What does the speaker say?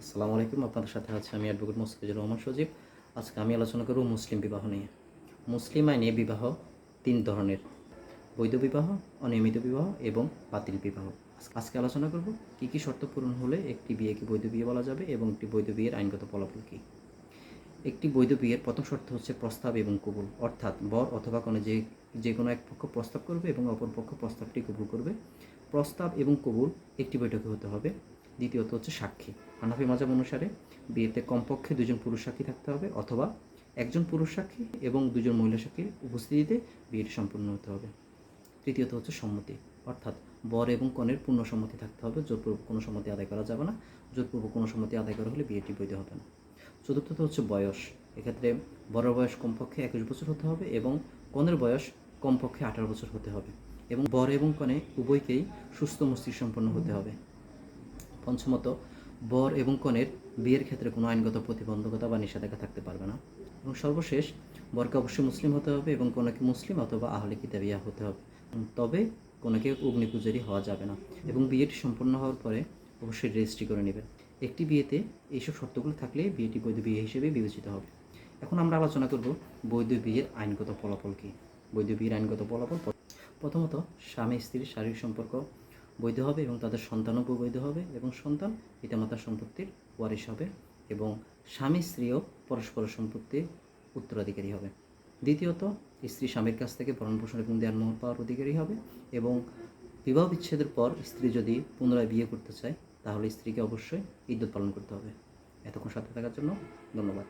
আসসালামু আলাইকুম। আপনাদের সাথে আছে আমি অ্যাডভোকেট মোস্তাফিজুর রহমান সজীব। আজকে আমি আলোচনা করব মুসলিম বিবাহ নিয়ে। মুসলিম আইনে বিবাহ ৩ ধরনের: বৈধ বিবাহ, অনিয়মিত বিবাহ এবং বাতিল বিবাহ। আজকে আলোচনা করব কী কী শর্ত পূরণ হলে একটি বিয়েকে বৈধ বিয়ে বলা যাবে এবং একটি বৈধ বিয়ের আইনগত ফলাফল কী। একটি বৈধ বিয়ের প্রথম শর্ত হচ্ছে প্রস্তাব এবং কবুল, অর্থাৎ বর অথবা কনে যে কোনো এক পক্ষ প্রস্তাব করবে এবং অপর পক্ষ প্রস্তাবটি কবুল করবে। প্রস্তাব এবং কবুল একটি বৈঠকে হতে হবে। দ্বিতীয়ত হচ্ছে সাক্ষী। হানাফি মাযহাব অনুসারে বিয়েতে কমপক্ষে 2 জন পুরুষ সাক্ষী থাকতে হবে, অথবা একজন পুরুষ সাক্ষী এবং 2 জন মহিলা সাক্ষীর উপস্থিতিতে বিয়েটি সম্পন্ন হতে হবে। তৃতীয়ত হচ্ছে সম্মতি, অর্থাৎ বর এবং কনের পূর্ণ সম্মতি থাকতে হবে। জোরপূর্বক কোনো সম্মতি আদায় করা যাবে না। জোরপূর্বক কোনো সম্মতি আদায় করা হলে বিয়েটি বৈধ হবে না। চতুর্থত হচ্ছে বয়স। এক্ষেত্রে বরের বয়স কমপক্ষে 21 বছর হতে হবে এবং কনের বয়স কমপক্ষে 18 বছর হতে হবে, এবং বর এবং কনে উভয়কেই সুস্থ মস্তিষ্ক সম্পন্ন হতে হবে। পঞ্চমত, বর এবং কনের বিয়ের ক্ষেত্রে কোনো আইনগত প্রতিবন্ধকতা বা নিষেধাজ্ঞা থাকতে পারবে না। এবং সর্বশেষ, বরকে অবশ্যই মুসলিম হতে হবে এবং কনেকে মুসলিম অথবা আহলে কিতাবিয়া হতে হবে। তবে কনেকে অগ্নিপূজারী হওয়া যাবে না। এবং বিয়েটি সম্পন্ন হওয়ার পরে অবশ্যই রেজিস্ট্রি করে নেবেন। একটি বিয়েতে এইসব শর্তগুলো থাকলে বিয়েটি বৈধ বিয়ে হিসেবে বিবেচিত হবে। এখন আমরা আলোচনা করব বৈধ বিয়ের আইনগত ফলাফল কী। বৈধ বিয়ের আইনগত ফলাফল: প্রথমত, স্বামী স্ত্রীর শারীরিক সম্পর্ক বৈধ হবে এবং তাদের সন্তানও বৈধ হবে এবং সন্তান পিতামাতার সম্পত্তির ওয়ারিশ হবে এবং স্বামী স্ত্রীও পরস্পরের সম্পত্তির উত্তরাধিকারী হবে। দ্বিতীয়ত, স্ত্রী স্বামীর কাছ থেকে ভরণ পোষণ এবং দেনমোহর পাওয়ার অধিকারী হবে এবং বিবাহ বিচ্ছেদের পর স্ত্রী যদি পুনরায় বিয়ে করতে চায় তাহলে স্ত্রীকে অবশ্যই ইদ্যত পালন করতে হবে। এতক্ষণ সাথে থাকার জন্য ধন্যবাদ।